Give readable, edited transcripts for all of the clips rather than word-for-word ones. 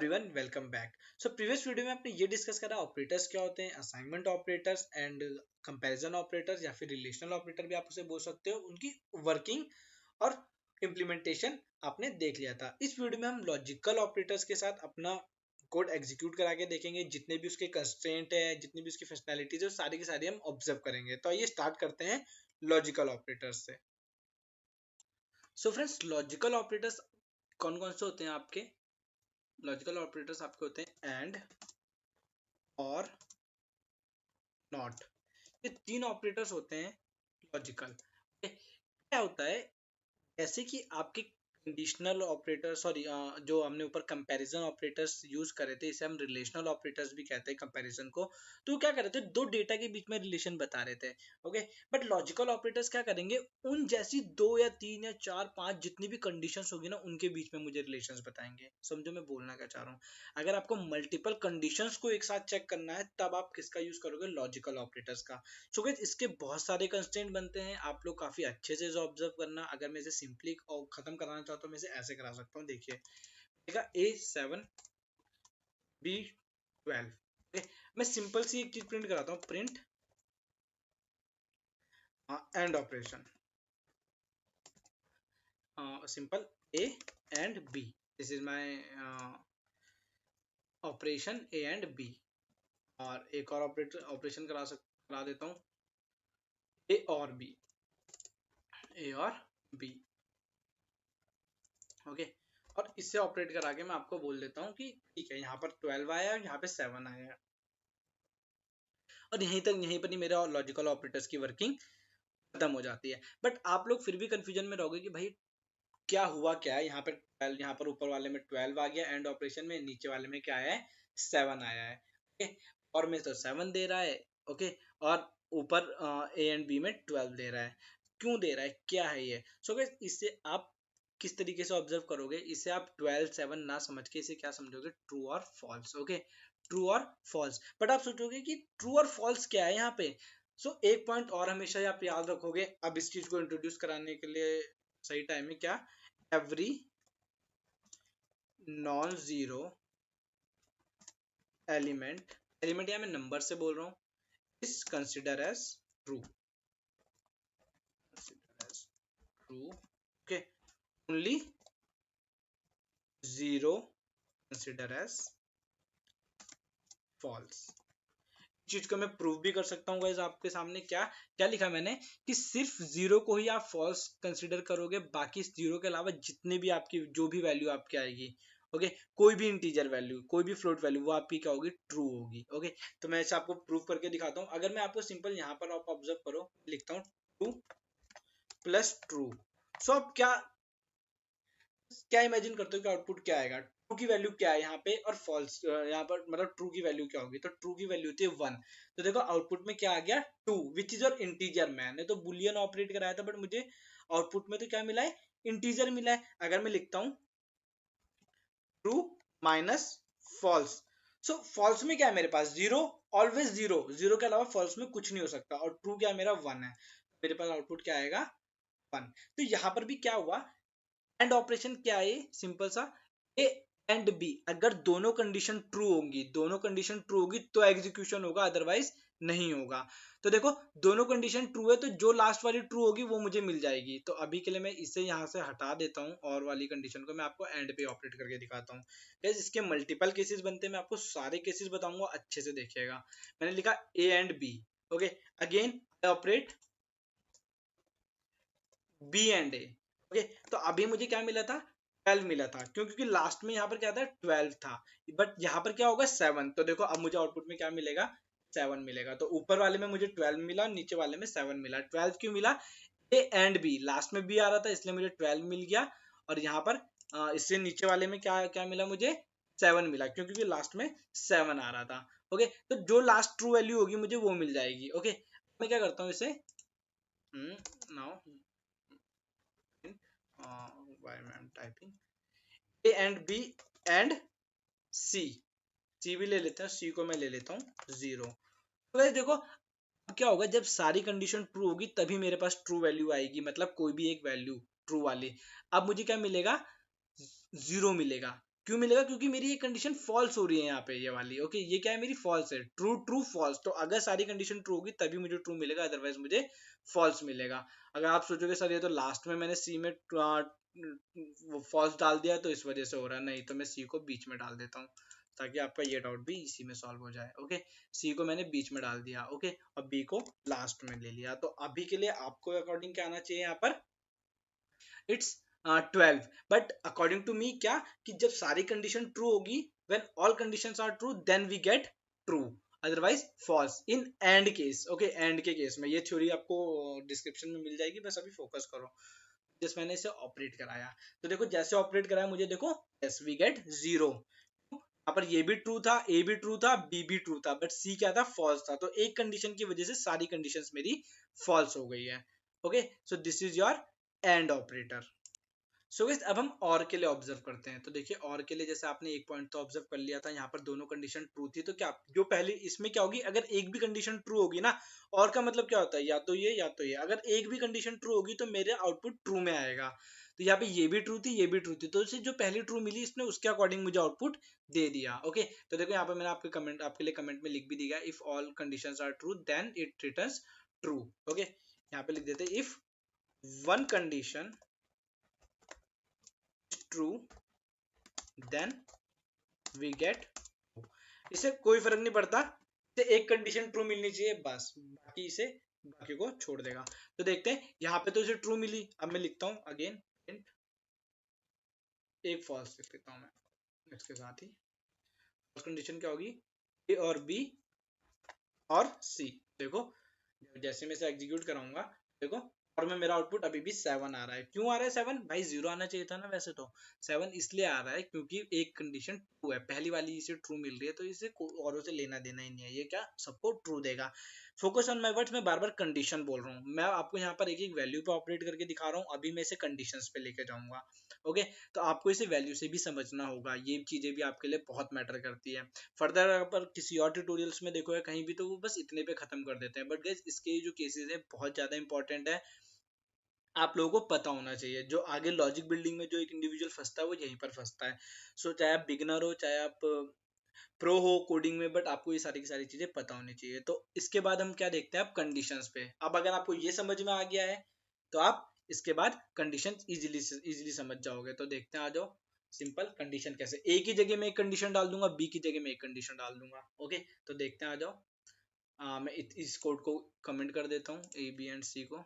Everyone, welcome back. So previous video में आपने ये डिस्कस करा ऑपरेटर्स क्या होते हैं, assignment operators and comparison operators या फिर रिलेशनल ऑपरेटर भी आप उसे बोल सकते हो, उनकी वर्किंग और इम्प्लीमेंटेशन आपने देख लिया था। इस वीडियो में हम लॉजिकल ऑपरेटर्स के साथ अपना कोड एग्जीक्यूट करा के देखेंगे। जितने भी उसके कंस्ट्रेंट है, जितनी भी उसकी फंक्शनैलिटीज है, सारी की सारी हम ऑब्जर्व करेंगे। तो आइए स्टार्ट करते हैं लॉजिकल ऑपरेटर्स से। सो फ्रेंड्स, लॉजिकल ऑपरेटर्स कौन कौन से होते हैं आपके? लॉजिकल ऑपरेटर्स आपके होते हैं एंड, और, नॉट। ये तीन ऑपरेटर्स होते हैं लॉजिकल। क्या होता है, जैसे कि आपके कंडीशनल ऑपरेटर, सॉरी, जो हमने ऊपर कंपैरिजन ऑपरेटर्स यूज करे थे, इसे हम रिलेशनल ऑपरेटर्स भी कहते हैं कंपैरिजन को। तो क्या कर रहे थे, दो डेटा के बीच में रिलेशन बता रहे थे। ओके, बट लॉजिकल ऑपरेटर्स क्या करेंगे, उन जैसी दो या तीन या चार पांच जितनी भी कंडीशंस होगी ना, उनके बीच में मुझे रिलेशंस बताएंगे। समझो मैं बोलना क्या चाह रहा हूँ। अगर आपको मल्टीपल कंडीशंस को एक साथ चेक करना है, तब आप किसका यूज करोगे? लॉजिकल ऑपरेटर्स का। सो गाइस, इसके बहुत सारे कंस्ट्रेंट बनते हैं, आप लोग काफी अच्छे से ऑब्जर्व करना। अगर मैं इसे सिंपली खत्म कराना चाहता हूँ, मैं इसे ऐसे करा सकता हूँ। देखिए, A7 B12। मैं सिंपल सी एक चीज प्रिंट कराता हूँ, print and operation, simple A and B। This is my operation A and B। और एक और ऑपरेशन करा देता हूँ, A और B, A और B। ओके, और इससे ऑपरेट करा के मैं आपको बोल देता हूँ कि ठीक है, यहाँ पर 12 आया है, यहाँ पे 7 आया है, और यहीं पर ही मेरा लॉजिकल ऑपरेटर्स की वर्किंग खत्म हो जाती है। बट आप लोग फिर भी कंफ्यूजन में रहोगे कि भाई क्या हुआ, क्या है यहाँ पर 12, यहाँ पर ऊपर वाले में 12 आ गया एंड ऑपरेशन में, नीचे वाले में क्या है, 7 आया है। ओके, और में तो 7 दे रहा है। ओके, और ऊपर ए एंड बी में 12 दे रहा है। क्यों दे रहा है, क्या है ये? सो गाइस, इससे आप किस तरीके से ऑब्जर्व करोगे, इसे आप 12 7 ना समझ के इसे क्या समझोगे, ट्रू और फॉल्स। ओके, ट्रू और फॉल्स। बट आप सोचोगे कि ट्रू और फॉल्स क्या है यहाँ पे। एक पॉइंट और हमेशा आप याद रखोगे, अब इस चीज को इंट्रोड्यूस कराने के लिए सही टाइम है क्या, एवरी नॉन जीरो एलिमेंट या मैं नंबर से बोल रहा हूँ, is consider as true. Okay, only zero consider as false. चीज को मैं प्रूव भी कर सकता हूँ गाइस आपके सामने। क्या क्या लिखा मैंने, कि सिर्फ जीरो को ही आप फॉल्स कंसीडर करोगे, बाकी जीरो के अलावा जितने भी आपकी जो भी वैल्यू आपकी आएगी, ओके, कोई भी इंटीजर वैल्यू, कोई भी फ्लोट वैल्यू, वो आपकी क्या होगी, ट्रू होगी। ओके, तो मैं इसे आपको प्रूव करके दिखाता हूँ। अगर मैं आपको सिंपल यहाँ पर आप ऑब्जर्व करो, लिखता हूँ ट्रू प्लस ट्रू। सो अब क्या क्या इमेजिन करते हो कि आउटपुट क्या आएगा, ट्रू की वैल्यू क्या है यहाँ पे, और फॉल्स यहाँ पर मतलब ट्रू की वैल्यू क्या होगी, तो ट्रू की वैल्यू होती है 1। तो देखो आउटपुट में क्या आ गया, 2, विच इज योर इंटीजर। मैंने तो बुलियन ऑपरेट कराया था, बट मुझे आउटपुट में तो क्या मिला है, इंटीजर मिला है। अगर मैं लिखता हूँ ट्रू माइनस फॉल्स, सो फॉल्स में क्या है मेरे पास, जीरो, ऑलवेज जीरो, जीरो के अलावा फॉल्स में कुछ नहीं हो सकता, और ट्रू क्या है मेरा, 1 है। मेरे पास आउटपुट क्या आएगा, 1। तो यहाँ पर भी क्या हुआ, एंड ऑपरेशन क्या है, सिंपल सा, ए एंड बी, अगर दोनों कंडीशन ट्रू होंगी, दोनों कंडीशन ट्रू होगी तो एग्जीक्यूशन होगा, अदरवाइज नहीं होगा। तो देखो, दोनों कंडीशन ट्रू है, तो जो लास्ट वाली ट्रू होगी वो मुझे मिल जाएगी। तो अभी के लिए मैं इसे यहाँ से हटा देता हूँ, और वाली कंडीशन को मैं आपको एंड पे ऑपरेट करके दिखाता हूँ। गाइस, इसके मल्टीपल केसेस बनते हैं, मैं आपको सारे केसेस बताऊंगा, अच्छे से देखिएगा। मैंने लिखा A and B. Okay, again operate B and A. Okay, तो अभी मुझे क्या मिला था, 12 मिला था, क्यों, क्योंकि लास्ट में यहाँ पर क्या था, 12 था। बट यहाँ पर क्या होगा, 7। तो देखो अब मुझे आउटपुट में क्या मिलेगा, 7 मिलेगा। तो ऊपर वाले में मुझे 12 मिला, नीचे वाले में 7 मिला। 12 क्यों मिला, ए एंड बी, लास्ट में बी आ रहा था इसलिए मुझे 12 मिल गया। और यहाँ पर इससे नीचे वाले में क्या क्या मिला मुझे, 7 मिला, क्योंकि लास्ट में 7 आ रहा था। ओके, तो जो लास्ट ट्रू वैल्यू होगी मुझे वो मिल जाएगी। ओके, मैं क्या करता हूँ इसे, now why I'm typing A and B and C भी ले लेते हैं, C को मैं ले लेता हूँ 0। तो गाइस देखो, अब क्या होगा, जब सारी कंडीशन ट्रू होगी तभी मेरे पास ट्रू वैल्यू आएगी, मतलब कोई भी एक वैल्यू ट्रू वाली। अब मुझे क्या मिलेगा, 0 मिलेगा। क्यों मिलेगा? क्योंकि मेरी ये कंडीशन फॉल्स हो रही है यहाँ पे, ये वाली। ओके, ये क्या है? मेरी फॉल्स है। ट्रू ट्रू फॉल्स, तो अगर सारी कंडीशन ट्रू होगी तभी मुझे ट्रू मिलेगा, अदरवाइज मुझे फॉल्स मिलेगा। अगर आप सोचोगे सर ये तो लास्ट में मैंने सी में फॉल्स डाल दिया तो इस वजह से हो रहा है, नहीं तो मैं सी को बीच में डाल देता हूँ ताकि आपका ये डाउट भी इसी में सॉल्व हो जाए। ओके, सी को मैंने बीच में डाल दिया, ओके, और बी को लास्ट में ले लिया। तो अभी के लिए आपको अकॉर्डिंग क्या आना चाहिए यहाँ पर? It's 12। But according to me क्या, कि जब सारी कंडीशन ट्रू होगी, when all conditions are true then we get true, otherwise false in and case. Okay, and के केस में ये थ्योरी आपको डिस्क्रिप्शन में मिल जाएगी, बस अभी फोकस करो। जैसे मैंने इसे ऑपरेट कराया, तो देखो जैसे ऑपरेट कराया मुझे, देखो यस वी गेट 0। यहाँ पर ये भी ट्रू था, ए भी ट्रू था, बी भी ट्रू था, बट सी क्या था? फॉल्स था। तो एक कंडीशन की वजह से सारी कंडीशंस मेरी फॉल्स हो गई है। Okay, so this is your and operator. So guys अब हम और के लिए ऑब्जर्व करते हैं। तो देखिए और के लिए जैसे आपने एक पॉइंट तो ऑब्जर्व कर लिया था, यहाँ पर दोनों कंडीशन ट्रू थी, तो क्या जो पहली इसमें क्या होगी? अगर एक भी कंडीशन ट्रू होगी ना, और का मतलब क्या होता है? या तो ये या तो ये। अगर एक भी कंडीशन ट्रू होगी तो मेरे आउटपुट ट्रू में आएगा। तो यहाँ पे ये भी ट्रू थी, ये भी ट्रू थी, तो इसे जो पहली ट्रू मिली इसने उसके अकॉर्डिंग मुझे आउटपुट दे दिया। ओके, तो देखो यहाँ पे मैंने आपके लिए कमेंट में लिख भी दिया, if all conditions are true then it returns true. Okay, यहाँ पे लिख देते if one condition true then we get, इसे कोई फर्क नहीं पड़ता, इसे एक कंडीशन ट्रू मिलनी चाहिए बस, बाकी को छोड़ देगा। तो देखते हैं यहाँ पे तो इसे ट्रू मिली। अब मैं लिखता हूँ अगेन एक फॉल्स लिख देता हूँ मैं इसके साथ ही। फर्स्ट कंडीशन क्या होगी? ए और बी और सी। देखो जैसे मैं इसे एग्जीक्यूट कराऊंगा, देखो और में मेरा आउटपुट अभी भी 7 आ रहा है। क्यों आ रहा है 7? भाई 0 आना चाहिए था ना वैसे तो। 7 इसलिए आ रहा है क्योंकि एक कंडीशन ट्रू है, पहली वाली इसे ट्रू मिल रही है, तो इसे औरों से लेना देना ही नहीं है, ये क्या सबको ट्रू देगा। फोकस ऑन माय वर्ड्स, मैं बार बार कंडीशन बोल रहा हूँ, मैं आपको यहाँ पर एक एक वैल्यू पे ऑपरेट करके दिखा रहा हूँ, अभी मैं इसे कंडीशंस पे लेके जाऊंगा। ओके, तो आपको इसे वैल्यू से भी समझना होगा, ये चीजें भी आपके लिए बहुत मैटर करती है। फर्दर अगर किसी और ट्यूटोरियल्स में देखो या कहीं भी, तो वो बस इतने पे खत्म कर देते हैं, बट गाइस इसके जो केसेस है बहुत ज्यादा इंपॉर्टेंट है, आप लोगों को पता होना चाहिए। जो आगे लॉजिक बिल्डिंग में जो एक इंडिविजुअल फंसता है वो यहीं पर फंसता है। सो चाहे आप बिगनर हो चाहे आप प्रो हो कोडिंग में, बट आपको ये सारी की सारी चीजें पता होनी चाहिए। तो इसके बाद हम क्या देखते हैं? आप कंडीशंस पे। अब अगर आपको ये समझ में आ गया है तो आप इसके बाद कंडीशन इजीली समझ जाओगे। तो देखते हैं, आ जाओ। सिंपल कंडीशन कैसे, ए की जगह में एक कंडीशन डाल दूंगा, बी की जगह में एक कंडीशन डाल दूंगा। ओके, तो देखते हैं, आ जाओ। मैं इस कोड को कमेंट कर देता हूँ, ए बी एंड सी को,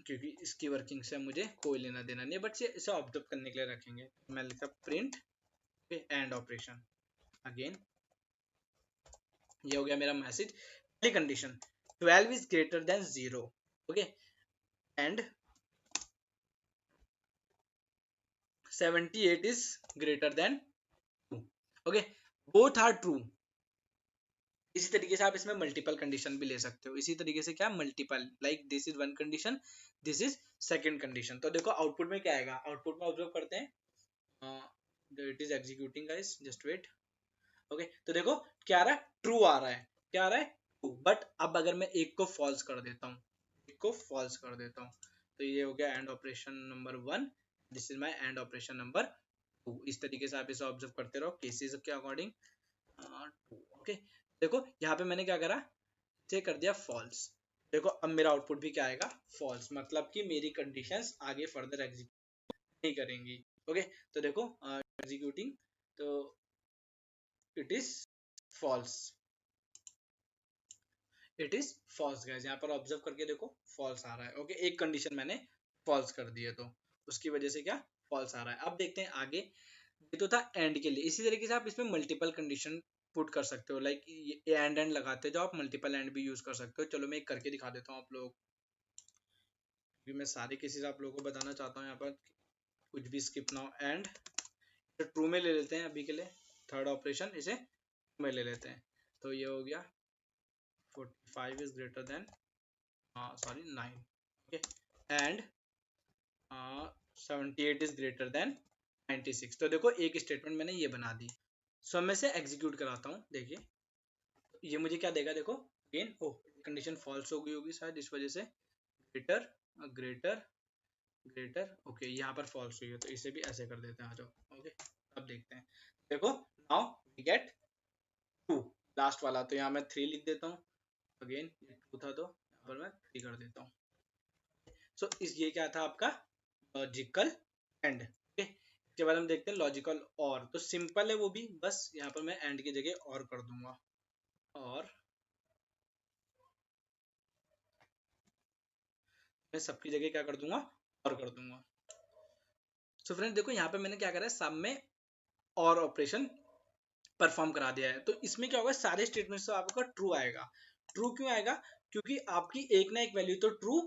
क्योंकि इसकी वर्किंग से मुझे कोई लेना देना नहीं है, बट इसे ऑब्जर्व करने के लिए रखेंगे। मैं लिखा प्रिंट एंड ऑपरेशन अगेन, ये हो गया मेरा मैसेज। पहली condition 12 is greater than 0। Okay, and 78 is greater than 2। Okay, both are true. इसी तरीके से आप इसमें मल्टीपल कंडीशन भी ले सकते हो। इसी तरीके से क्या, multiple, like this is one condition, this is second condition. तो देखो आउटपुट में क्या आएगा, आउटपुट में ऑब्जर्व करते हैं। It is executing guys, just wait. Okay, तो देखो क्या आ रहा है? ट्रू आ रहा है। क्या आ रहा है? ट्रू। बट अब अगर मैं एक को फॉल्स कर देता हूँ, एक को फॉल्स कर देता हूँ, तो ये हो गया and operation number 1, this is my and operation number 2। इस तरीके से आप इसे ऑब्जर्व करते रहो केसेस के अकॉर्डिंग। ओके, देखो यहाँ पे मैंने क्या करा, इसे कर दिया फॉल्स। देखो अब मेरा आउटपुट भी क्या आएगा? फॉल्स, मतलब कि मेरी कंडीशंस आगे फर्दर एग्जीक्यूट नहीं करेंगी। ओके, तो देखो एग्जीक्यूटिंग, तो it is false, it is false guys. यहाँ पर ऑब्जर्व करके देखो फॉल्स आ रहा है। ओके, एक कंडीशन मैंने फॉल्स कर दी है तो उसकी वजह से क्या फॉल्स आ रहा है। अब देखते हैं आगे। ये तो था एंड के लिए। इसी तरीके से आप इसमें मल्टीपल कंडीशन पुट कर सकते हो, लाइक एंड लगाते जाओ, आप मल्टीपल एंड भी यूज कर सकते हो। चलो मैं एक करके दिखा देता हूँ आप लोग, क्योंकि मैं सारे केसेस आप लोगों को बताना चाहता हूँ। यहाँ पर कुछ भी स्किप ना हो। एंड ट्रू में ले लेते हैं अभी के लिए, थर्ड ऑपरेशन इसे में ले लेते हैं। तो ये हो गया 45 is greater then sorry 9। Okay, and 78 is greater then 96। तो देखो एक स्टेटमेंट मैंने ये बना दी। सो मैं इसे एग्जीक्यूट कराता हूँ, देखिए ये मुझे क्या देगा। देखो अगेन, ओ कंडीशन फॉल्स हो गई होगी शायद इस वजह से। ग्रेटर ग्रेटर ग्रेटर, ओके यहाँ पर फॉल्स हुई है तो इसे भी ऐसे कर देते हैं, आ जाओ। ओके अब देखते हैं, देखो नाउ वी गेट 2 लास्ट वाला, तो यहाँ मैं 3 लिख देता हूँ, अगेन 2 था तो यहाँ पर मैं 3 कर देता हूँ। सो इस ये क्या था आपका लॉजिकल एंड। ओके इसके बाद हम देखते हैं लॉजिकल और, तो सिंपल है वो भी, बस यहाँ पर मैं एंड की जगह और कर दूंगा, और मैं सबकी जगह क्या कर दूंगा, और कर दूंगा। सो फ्रेंड्स देखो यहाँ पे मैंने क्या करा है, सब में और ऑपरेशन परफॉर्म करा दिया है, तो इसमें क्या होगा, सारे स्टेटमेंट्स तो आपका ट्रू आएगा। ट्रू क्यों आएगा, क्योंकि आपकी एक ना एक वैल्यू तो ट्रू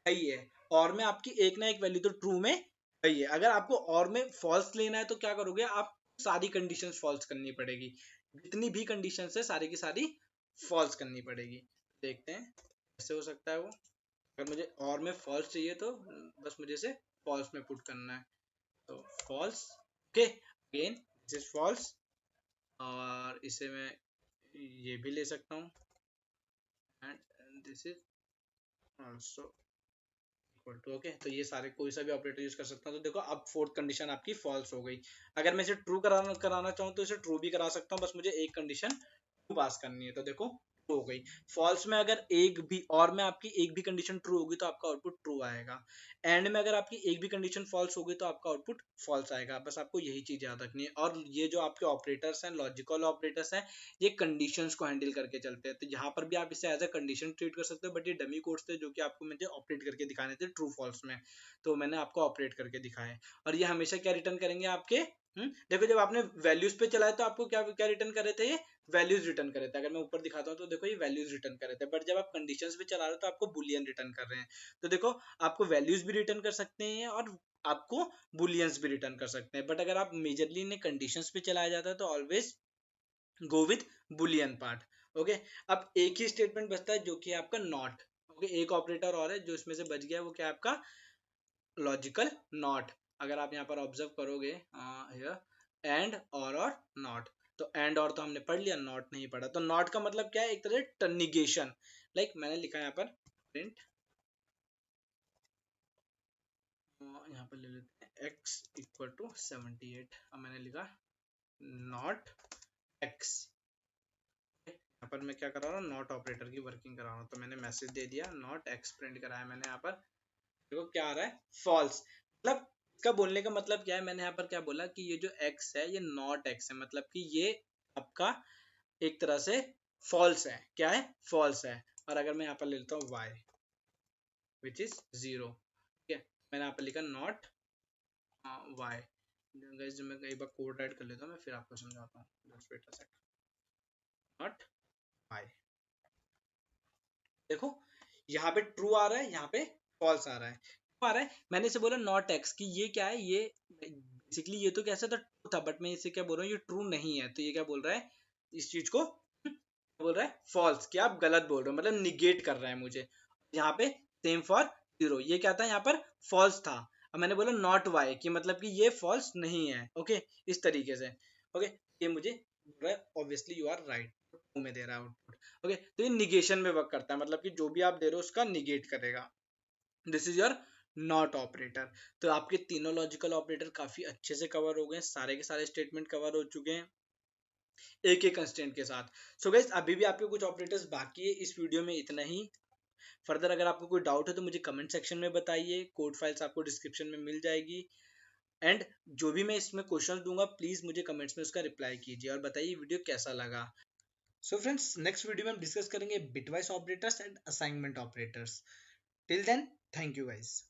है ही है, और में आपकी एक ना एक वैल्यू तो ट्रू में है ही है। अगर आपको और में फॉल्स लेना है तो क्या करोगे आप, सारी कंडीशंस फॉल्स करनी पड़ेगी, जितनी भी कंडीशंस है सारी की सारी फॉल्स करनी पड़ेगी। देखते हैं कैसे हो सकता है वो। अगर मुझे और में फॉल्स चाहिए तो बस मुझे इसे फॉल्स में पुट करना है, तो false, okay again this is false, और इसे मैं ये भी ले सकता हूँ, and this is also equal to, okay तो ये सारे कोई सा भी ऑपरेटर यूज कर सकता हूँ। तो देखो अब फोर्थ कंडीशन आपकी फॉल्स हो गई। अगर मैं इसे ट्रू कराना चाहूँ तो इसे ट्रू भी करा सकता हूँ, बस मुझे एक कंडीशन ट्रू पास करनी है, तो देखो ट्रू हो गई। फॉल्स में अगर एक भी, और में आपकी एक भी कंडीशन ट्रू होगी तो आपका आउटपुट ट्रू आएगा, एंड में अगर आपकी एक भी कंडीशन फॉल्स होगी तो आपका आउटपुट फॉल्स आएगा। बस आपको यही चीज याद रखनी है। और ये जो आपके ऑपरेटर्स हैं, लॉजिकल ऑपरेटर्स हैं, ये कंडीशंस को हैंडल करके चलते हैं, तो यहाँ पर भी आप इसे एज अ कंडीशन ट्रीट कर सकते हो, बट ये डमी कोड्स थे जो कि आपको मुझे ऑपरेट करके दिखाने थे ट्रू फॉल्स में, तो मैंने आपको ऑपरेट करके दिखाए। और ये हमेशा क्या रिटर्न करेंगे आपके, देखो जब आपने वैल्यूज पे चलाया तो आपको क्या क्या रिटर्न करे थे, ये वैल्यूज रिटर्न करे थे। अगर मैं ऊपर दिखाता हूँ तो देखो ये वैल्यूज रिटर्न करे थे, बट जब आप कंडीशंस पे चला रहे हो तो आपको बुलियन रिटर्न कर रहे हैं। तो देखो आपको वैल्यूज भी रिटर्न कर सकते हैं और आपको बुलियंस भी रिटर्न कर सकते हैं, बट अगर आप मेजरली इन्हें कंडीशंस पे चलाया जाता है तो always go with Boolean part. Okay अब एक ही स्टेटमेंट बचता है जो कि आपका नॉट। ओके एक ऑपरेटर और है जो इसमें से बच गया, वो क्या है आपका लॉजिकल नॉट। अगर आप यहाँ पर ऑब्जर्व करोगे एंड और नॉट, तो एंड और तो हमने पढ़ लिया, नॉट नहीं पढ़ा। तो नॉट का मतलब क्या है, एक तरह से निगेशन। लाइक मैंने लिखा यहाँ पर प्रिंट, यहाँ पर ले लेते हैं x इक्वल टू 78। अब मैंने लिखा नॉट x, यहाँ पर मैं क्या करा रहा हूँ, नॉट ऑपरेटर की वर्किंग करा रहा हूँ, तो मैंने मैसेज दे दिया नॉट x प्रिंट कराया मैंने यहाँ पर। देखो क्या आ रहा है, फॉल्स। मतलब इसका बोलने का मतलब क्या है, मैंने यहाँ पर क्या बोला कि ये जो x है ये नॉट x है, मतलब कि ये आपका एक तरह से फॉल्स है। क्या है, फॉल्स है। और अगर मैं यहाँ पर ले लेता हूँ y विच इज 0, ठीक है, मैंने यहाँ पर लिखा नॉट y। गाइस मैं एक बार कोड ऐड कर लेता हूँ, मैं फिर आपको समझाता हूँ, just wait a second. Not y, देखो यहाँ पे ट्रू आ रहा है, यहाँ पे फॉल्स आ रहा है। क्यों आ रहा है, मैंने इसे बोला नॉट एक्स कि ये क्या है, ये बेसिकली ये तो कैसा था, ट्रू था, बट मैं इसे क्या बोल रहा हूँ, ये ट्रू नहीं है, तो ये क्या बोल रहा है, इस चीज को बोल रहा है फॉल्स, कि आप गलत बोल रहे हो, मतलब निगेट कर रहा है मुझे। यहाँ पे सेम फॉर 0, ये क्या था, यहाँ पर फॉल्स था। अब मैंने बोला नॉट वाई कि मतलब कि ये फॉल्स नहीं है। ओके इस तरीके से। ओके ये मुझे बोल रहा है ऑब्वियसली यू आर राइट, में दे रहा है आउटपुट। ओके तो ये निगेशन में वर्क करता है, मतलब कि जो भी आप दे रहे हो उसका निगेट करेगा। This is your not operator. तो आपके तीनों लॉजिकल ऑपरेटर काफी अच्छे से कवर हो गए, सारे के सारे स्टेटमेंट कवर हो चुके हैं एक एक कंस्टेंट के साथ। सो गाइस अभी भी आपके कुछ ऑपरेटर्स बाकी है, इस वीडियो में इतना ही। फर्दर अगर आपको कोई डाउट है तो मुझे कमेंट सेक्शन में बताइए, कोड फाइल्स आपको डिस्क्रिप्शन में मिल जाएगी। एंड जो भी मैं इसमें क्वेश्चन दूंगा प्लीज मुझे कमेंट्स में उसका रिप्लाई कीजिए और बताइए वीडियो कैसा लगा। सो फ्रेंड्स नेक्स्ट वीडियो में हम डिस्कस करेंगे bitwise operators and assignment operators. Till then thank you guys.